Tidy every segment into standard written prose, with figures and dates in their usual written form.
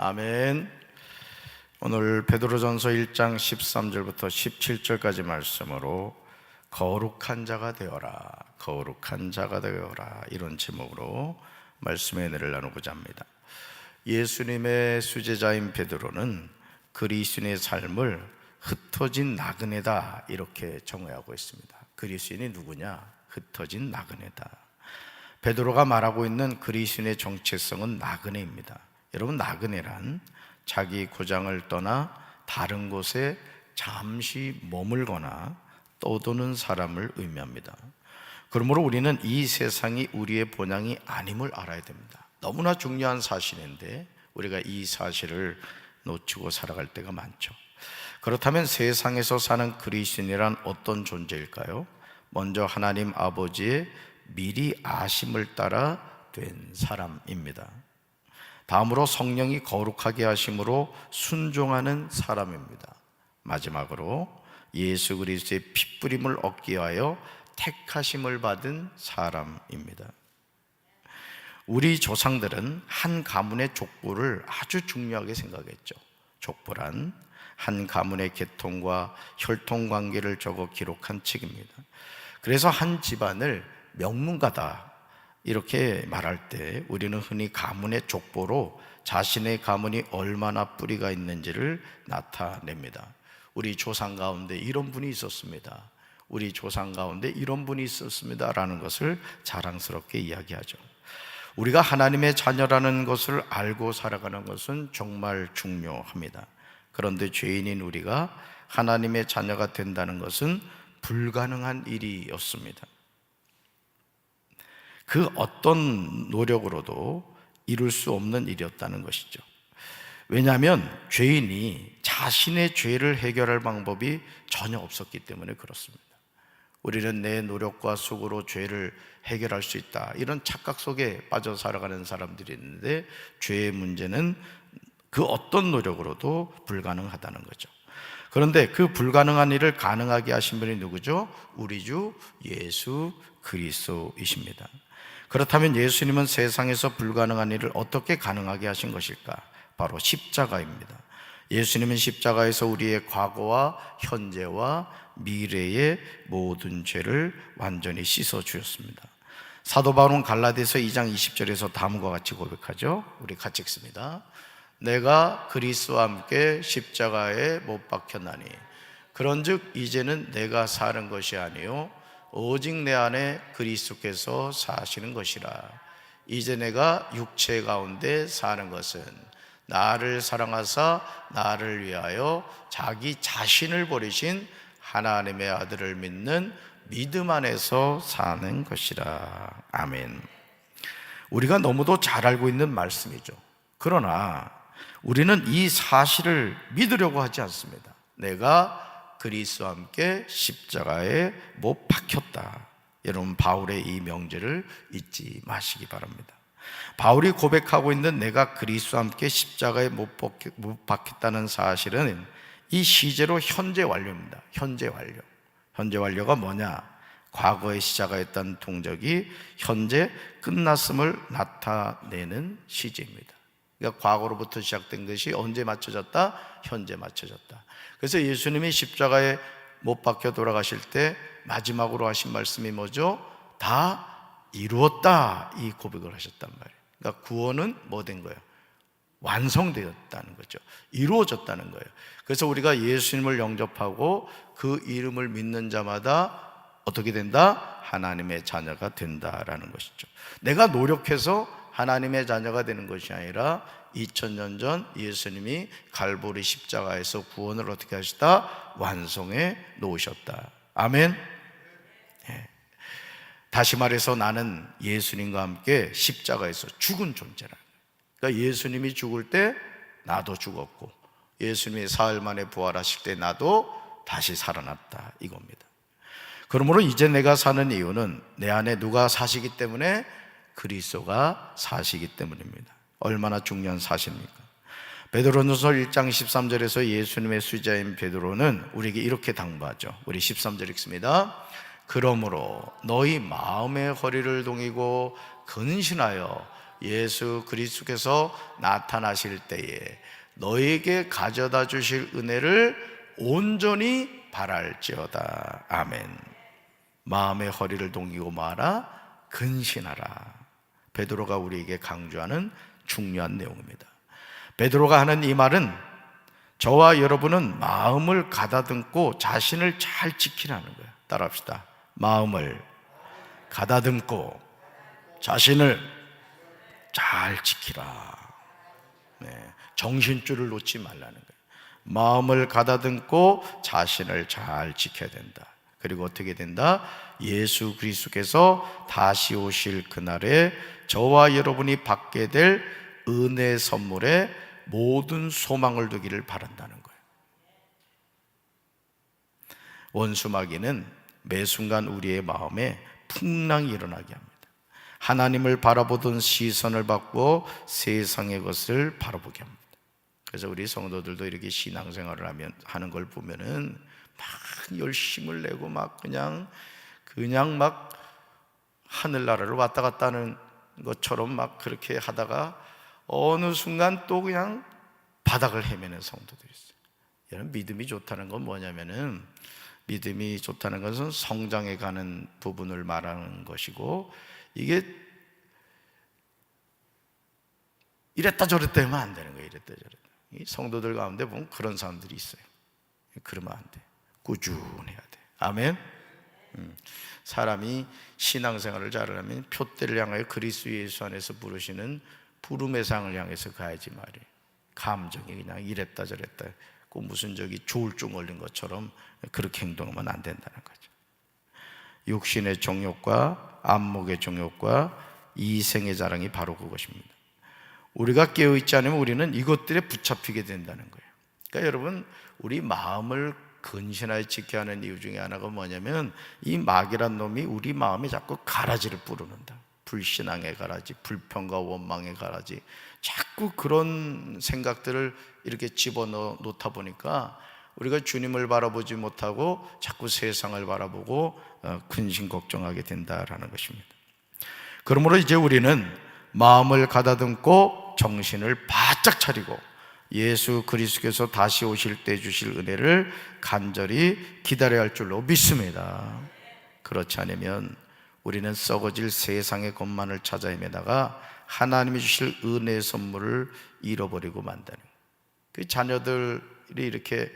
아멘. 오늘 베드로전서 1장 13절부터 17절까지 말씀으로 거룩한 자가 되어라, 거룩한 자가 되어라, 이런 제목으로 말씀의 은혜를 나누고자 합니다. 예수님의 수제자인 베드로는 그리스도인의 삶을 흩어진 나그네다, 이렇게 정의하고 있습니다. 그리스도인이 누구냐? 흩어진 나그네다. 베드로가 말하고 있는 그리스도인의 정체성은 나그네입니다. 여러분, 나그네란 자기 고장을 떠나 다른 곳에 잠시 머물거나 떠도는 사람을 의미합니다. 그러므로 우리는 이 세상이 우리의 본향이 아님을 알아야 됩니다. 너무나 중요한 사실인데 우리가 이 사실을 놓치고 살아갈 때가 많죠. 그렇다면 세상에서 사는 그리스도인이란 어떤 존재일까요? 먼저 하나님 아버지의 미리 아심을 따라 된 사람입니다. 다음으로 성령이 거룩하게 하심으로 순종하는 사람입니다. 마지막으로 예수 그리스도의 핏부림을 얻기 위하여 택하심을 받은 사람입니다. 우리 조상들은 한 가문의 족보를 아주 중요하게 생각했죠. 족보란 한 가문의 계통과 혈통 관계를 적어 기록한 책입니다. 그래서 한 집안을 명문가다 이렇게 말할 때 우리는 흔히 가문의 족보로 자신의 가문이 얼마나 뿌리가 있는지를 나타냅니다. 우리 조상 가운데 이런 분이 있었습니다, 우리 조상 가운데 이런 분이 있었습니다 라는 것을 자랑스럽게 이야기하죠. 우리가 하나님의 자녀라는 것을 알고 살아가는 것은 정말 중요합니다. 그런데 죄인인 우리가 하나님의 자녀가 된다는 것은 불가능한 일이었습니다. 그 어떤 노력으로도 이룰 수 없는 일이었다는 것이죠. 왜냐하면 죄인이 자신의 죄를 해결할 방법이 전혀 없었기 때문에 그렇습니다. 우리는 내 노력과 수고로 죄를 해결할 수 있다, 이런 착각 속에 빠져 살아가는 사람들이 있는데 죄의 문제는 그 어떤 노력으로도 불가능하다는 거죠. 그런데 그 불가능한 일을 가능하게 하신 분이 누구죠? 우리 주 예수 그리스도이십니다. 그렇다면 예수님은 세상에서 불가능한 일을 어떻게 가능하게 하신 것일까? 바로 십자가입니다. 예수님은 십자가에서 우리의 과거와 현재와 미래의 모든 죄를 완전히 씻어 주셨습니다. 사도 바울은 갈라디아서 2장 20절에서 다음과 같이 고백하죠. 우리 같이 읽습니다. 내가 그리스도와 함께 십자가에 못 박혔나니 그런즉 이제는 내가 사는 것이 아니요 오직 내 안에 그리스도께서 사시는 것이라. 이제 내가 육체 가운데 사는 것은 나를 사랑하사 나를 위하여 자기 자신을 버리신 하나님의 아들을 믿는 믿음 안에서 사는 것이라. 아멘. 우리가 너무도 잘 알고 있는 말씀이죠. 그러나 우리는 이 사실을 믿으려고 하지 않습니다. 내가 그리스도와 함께 십자가에 못 박혔다. 여러분, 바울의 이 명제를 잊지 마시기 바랍니다. 바울이 고백하고 있는 내가 그리스도와 함께 십자가에 못 박혔다는 사실은 이 시제로 현재 완료입니다. 현재 완료. 현재 완료가 뭐냐? 과거에 시작하였던 동적이 현재 끝났음을 나타내는 시제입니다. 그러니까 과거로부터 시작된 것이 언제 맞춰졌다? 현재 맞춰졌다. 그래서 예수님이 십자가에 못 박혀 돌아가실 때 마지막으로 하신 말씀이 뭐죠? 다 이루었다, 이 고백을 하셨단 말이에요. 그러니까 구원은 뭐 된 거예요? 완성되었다는 거죠. 이루어졌다는 거예요. 그래서 우리가 예수님을 영접하고 그 이름을 믿는 자마다 어떻게 된다? 하나님의 자녀가 된다라는 것이죠. 내가 노력해서 하나님의 자녀가 되는 것이 아니라 2000년 전 예수님이 갈보리 십자가에서 구원을 어떻게 하시다? 완성해 놓으셨다. 아멘. 네. 다시 말해서 나는 예수님과 함께 십자가에서 죽은 존재라. 그러니까 예수님이 죽을 때 나도 죽었고 예수님이 사흘 만에 부활하실 때 나도 다시 살아났다, 이겁니다. 그러므로 이제 내가 사는 이유는 내 안에 누가 사시기 때문에? 그리스도가 사시기 때문입니다. 얼마나 중요한 사실입니까? 베드로전서 1장 13절에서 예수님의 수제자인 베드로는 우리에게 이렇게 당부하죠. 우리 13절 읽습니다. 그러므로 너희 마음의 허리를 동이고 근신하여 예수 그리스도께서 나타나실 때에 너에게 가져다 주실 은혜를 온전히 바랄지어다. 아멘. 마음의 허리를 동이고 마라, 근신하라. 베드로가 우리에게 강조하는 중요한 내용입니다. 베드로가 하는 이 말은 저와 여러분은 마음을 가다듬고 자신을 잘 지키라는 거예요. 따라합시다. 마음을 가다듬고 자신을 잘 지키라. 네, 정신줄을 놓지 말라는 거예요. 마음을 가다듬고 자신을 잘 지켜야 된다. 그리고 어떻게 된다? 예수 그리스도께서 다시 오실 그날에 저와 여러분이 받게 될 은혜 선물에 모든 소망을 두기를 바란다는 거예요. 원수마귀는 매 순간 우리의 마음에 풍랑이 일어나게 합니다. 하나님을 바라보던 시선을 바꾸어 세상의 것을 바라보게 합니다. 그래서 우리 성도들도 이렇게 신앙생활을 하는 걸 보면은 막 열심을 내고 막 그냥 막 하늘나라를 왔다 갔다 하는 것처럼 막 그렇게 하다가 어느 순간 또 그냥 바닥을 헤매는 성도들이 있어요. 여러분, 믿음이 좋다는 건 뭐냐면은, 믿음이 좋다는 것은 성장해 가는 부분을 말하는 것이고, 이게 이랬다 저랬다 하면 안 되는 거예요. 이랬다 저랬다. 이 성도들 가운데 보면 그런 사람들이 있어요. 그러면 안 돼. 꾸준해야 돼. 아멘. 사람이 신앙생활을 잘하려면 표대를 향하여 그리스도 예수 안에서 부르시는 부름의 상을 향해서 가야지 말이에요. 감정이 그냥 이랬다 저랬다 꼭 무슨 조울증 걸린 것처럼 그렇게 행동하면 안 된다는 거죠. 육신의 정욕과 안목의 정욕과 이생의 자랑이 바로 그것입니다. 우리가 깨어있지 않으면 우리는 이것들에 붙잡히게 된다는 거예요. 그러니까 여러분, 우리 마음을 근신하여 지켜야 하는 이유 중에 하나가 뭐냐면, 이 마귀란 놈이 우리 마음에 자꾸 가라지를 뿌리는다. 불신앙의 가라지, 불평과 원망의 가라지, 자꾸 그런 생각들을 이렇게 집어넣어 놓다 보니까 우리가 주님을 바라보지 못하고 자꾸 세상을 바라보고 근심 걱정하게 된다라는 것입니다. 그러므로 이제 우리는 마음을 가다듬고 정신을 바짝 차리고 예수 그리스도께서 다시 오실 때 주실 은혜를 간절히 기다려야 할 줄로 믿습니다. 그렇지 않으면 우리는 썩어질 세상의 것만을 찾아 헤매다가 하나님이 주실 은혜의 선물을 잃어버리고 만다는, 그 자녀들이 이렇게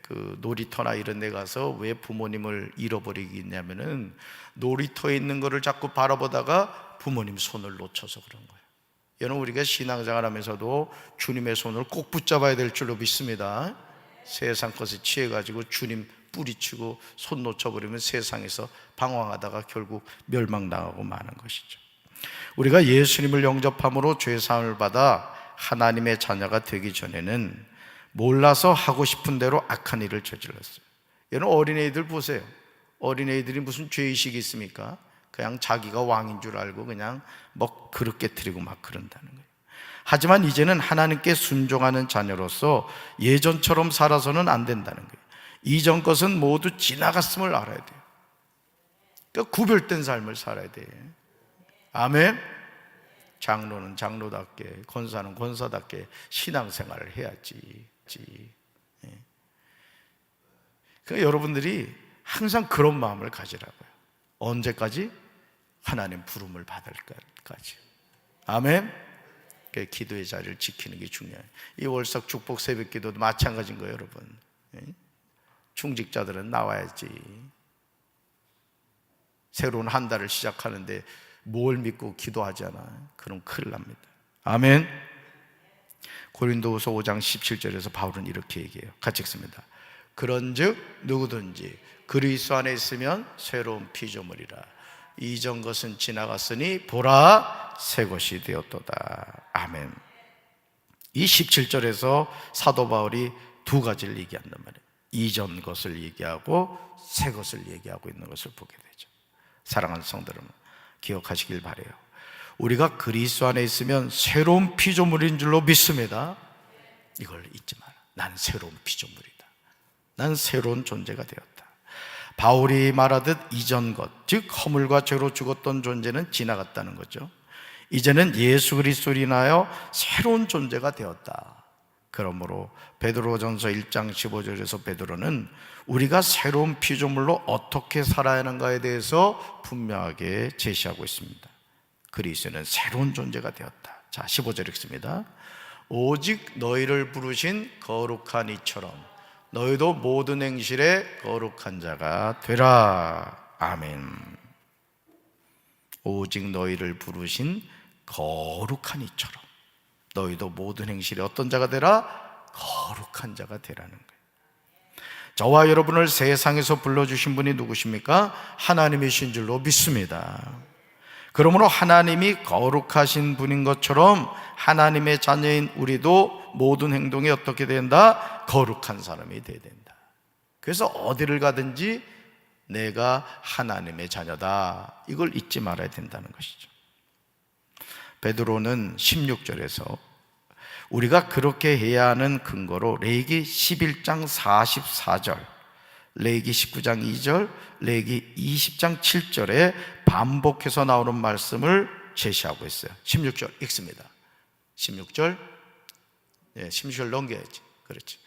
그 놀이터나 이런 데 가서 왜 부모님을 잃어버리겠냐면은 놀이터에 있는 거를 자꾸 바라보다가 부모님 손을 놓쳐서 그런 거예요. 여러분, 우리가 신앙생활 하면서도 주님의 손을 꼭 붙잡아야 될 줄로 믿습니다. 세상 것에 취해가지고 주님 뿌리치고 손 놓쳐버리면 세상에서 방황하다가 결국 멸망당하고 마는 것이죠. 우리가 예수님을 영접함으로 죄사함을 받아 하나님의 자녀가 되기 전에는 몰라서 하고 싶은 대로 악한 일을 저질렀어요. 여러분, 어린애들 보세요. 어린애들이 무슨 죄의식이 있습니까? 그냥 자기가 왕인 줄 알고 그냥 뭐 그릇 깨트리고 막 그런다는 거예요. 하지만 이제는 하나님께 순종하는 자녀로서 예전처럼 살아서는 안 된다는 거예요. 이전 것은 모두 지나갔음을 알아야 돼요. 그러니까 구별된 삶을 살아야 돼요. 아멘. 장로는 장로답게, 권사는 권사답게 신앙생활을 해야지. 그러니까 여러분들이 항상 그런 마음을 가지라고요. 언제까지? 하나님 부름을 받을 때까지. 아멘. 기도의 자리를 지키는 게 중요해요. 이 월석 축복 새벽 기도도 마찬가지인 거예요, 여러분. 중직자들은 나와야지. 새로운 한 달을 시작하는데 뭘 믿고 기도하지 않아? 그럼 큰일 납니다. 아멘. 고린도후서 5장 17절에서 바울은 이렇게 얘기해요. 같이 읽습니다. 그런즉 누구든지 그리스도 안에 있으면 새로운 피조물이라. 이전 것은 지나갔으니 보라 새 것이 되었도다. 아멘. 이 17절에서 사도 바울이 두 가지를 얘기한단 말이에요. 이전 것을 얘기하고 새 것을 얘기하고 있는 것을 보게 되죠. 사랑하는 성도 여러분, 기억하시길 바라요. 우리가 그리스도 안에 있으면 새로운 피조물인 줄로 믿습니다. 이걸 잊지 마라. 난 새로운 피조물이다. 난 새로운 존재가 되었다. 바울이 말하듯 이전 것, 즉 허물과 죄로 죽었던 존재는 지나갔다는 거죠. 이제는 예수 그리스도로 인하여 새로운 존재가 되었다. 그러므로 베드로전서 1장 15절에서 베드로는 우리가 새로운 피조물로 어떻게 살아야 하는가에 대해서 분명하게 제시하고 있습니다. 그리스도는 새로운 존재가 되었다. 자, 15절 읽습니다. 오직 너희를 부르신 거룩한 이처럼 너희도 모든 행실에 거룩한 자가 되라. 아멘. 오직 너희를 부르신 거룩한 이처럼 너희도 모든 행실에 어떤 자가 되라? 거룩한 자가 되라는 거예요. 저와 여러분을 세상에서 불러주신 분이 누구십니까? 하나님이신 줄로 믿습니다. 그러므로 하나님이 거룩하신 분인 것처럼 하나님의 자녀인 우리도 모든 행동이 어떻게 된다? 거룩한 사람이 되어야 된다. 그래서 어디를 가든지 내가 하나님의 자녀다, 이걸 잊지 말아야 된다는 것이죠. 베드로는 16절에서 우리가 그렇게 해야 하는 근거로 레위기 11장 44절, 레위기 19장 2절, 레위기 20장 7절에 반복해서 나오는 말씀을 제시하고 있어요. 16절 읽습니다. 16절, 16절 넘겨야지. 그렇지.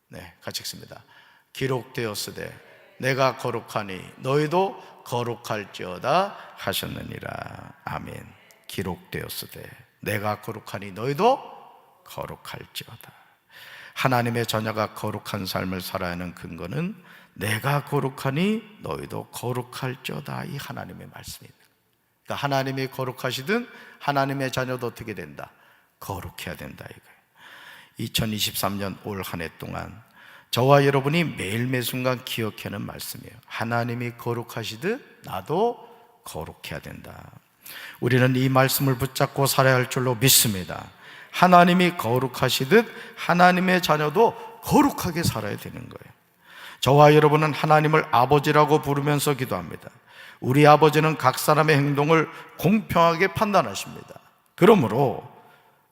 네, 같이 읽습니다. 기록되었으되 내가 거룩하니 너희도 거룩할지어다 하셨느니라. 아멘. 기록되었으되 내가 거룩하니 너희도 거룩할지어다. 하나님의 자녀가 거룩한 삶을 살아야 하는 근거는 내가 거룩하니 너희도 거룩할지어다, 이 하나님의 말씀입니다. 그러니까 하나님이 거룩하시든 하나님의 자녀도 어떻게 된다? 거룩해야 된다 이거예요. 2023년 올 한 해 동안 저와 여러분이 매일 매 순간 기억해야 하는 말씀이에요. 하나님이 거룩하시듯 나도 거룩해야 된다. 우리는 이 말씀을 붙잡고 살아야 할 줄로 믿습니다. 하나님이 거룩하시듯 하나님의 자녀도 거룩하게 살아야 되는 거예요. 저와 여러분은 하나님을 아버지라고 부르면서 기도합니다. 우리 아버지는 각 사람의 행동을 공평하게 판단하십니다. 그러므로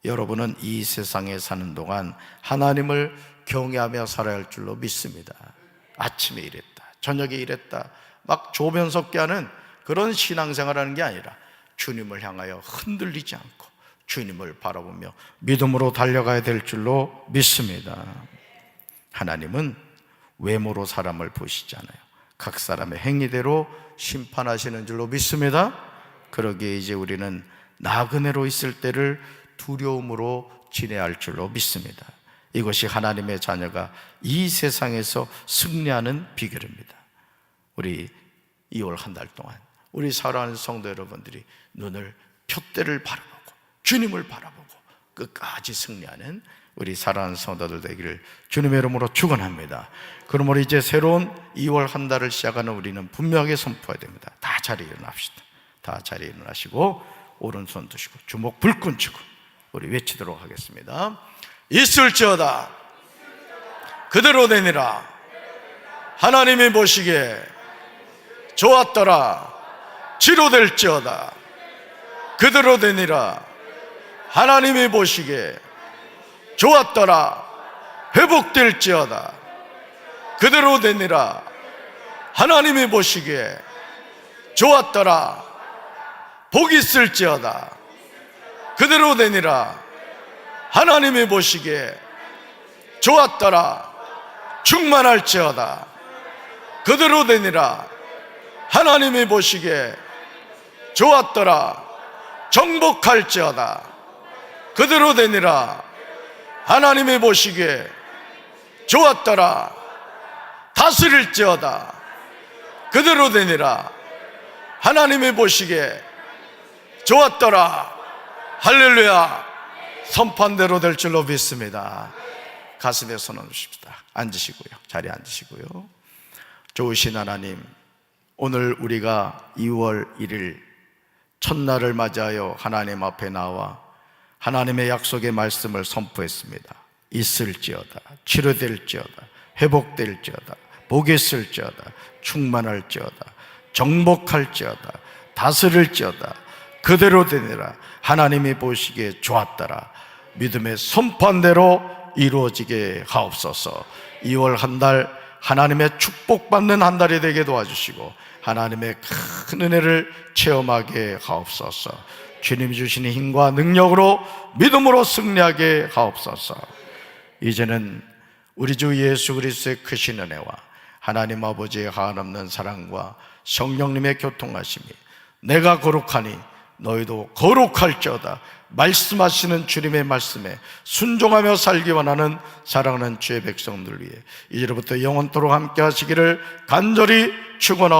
여러분은 이 세상에 사는 동안 하나님을 경외하며 살아야 할 줄로 믿습니다. 아침에 이랬다, 저녁에 이랬다, 막 조변석게 하는 그런 신앙생활하는 게 아니라 주님을 향하여 흔들리지 않고 주님을 바라보며 믿음으로 달려가야 될 줄로 믿습니다. 하나님은 외모로 사람을 보시지 않아요. 각 사람의 행위대로 심판하시는 줄로 믿습니다. 그러기에 이제 우리는 나그네로 있을 때를 두려움으로 지내야 할 줄로 믿습니다. 이것이 하나님의 자녀가 이 세상에서 승리하는 비결입니다. 우리 2월 한 달 동안 우리 사랑하는 성도 여러분들이 눈을 푯대를 바라보고 주님을 바라보고 끝까지 승리하는 우리 사랑하는 성도들 되기를 주님의 이름으로 축원합니다. 그러므로 이제 새로운 2월 한 달을 시작하는 우리는 분명하게 선포해야 됩니다. 다 자리에 일어납시다. 다 자리에 일어나시고 오른손 드시고 주먹 불끈 쥐고 우리 외치도록 하겠습니다. 있을지어다 그대로 되니라. 하나님이 보시기에 좋았더라. 치료될지어다 그대로 되니라. 하나님이 보시기에 좋았더라. 회복될지어다 그대로 되니라. 하나님이 보시기에 좋았더라. 복 있을지어다 그대로 되니라. 하나님이 보시기에 좋았더라. 충만할지어다 그대로 되니라. 하나님이 보시기에 좋았더라. 정복할지어다 그대로 되니라. 하나님이 보시기에 좋았더라. 다스릴지어다 그대로 되니라. 하나님이 보시기에 좋았더라. 할렐루야. 선판대로 될 줄로 믿습니다. 가슴에 손 얹으십시다. 앉으시고요. 자리에 앉으시고요. 좋으신 하나님, 오늘 우리가 2월 1일 첫날을 맞이하여 하나님 앞에 나와 하나님의 약속의 말씀을 선포했습니다. 있을지어다, 치료될지어다, 회복될지어다, 복이 있을지어다, 충만할지어다, 정복할지어다, 다스릴지어다 그대로 되니라. 하나님이 보시기에 좋았더라. 믿음의 선판대로 이루어지게 하옵소서. 2월 한 달 하나님의 축복받는 한 달이 되게 도와주시고 하나님의 큰 은혜를 체험하게 하옵소서. 주님이 주시는 힘과 능력으로 믿음으로 승리하게 하옵소서. 이제는 우리 주 예수 그리스도의 크신 은혜와 하나님 아버지의 한없는 사랑과 성령님의 교통하심이 내가 거룩하니 너희도 거룩할지어다 말씀하시는 주님의 말씀에 순종하며 살기 원하는 사랑하는 주의 백성들 위해 이제부터 영원토록 함께 하시기를 간절히 축원하옵소서.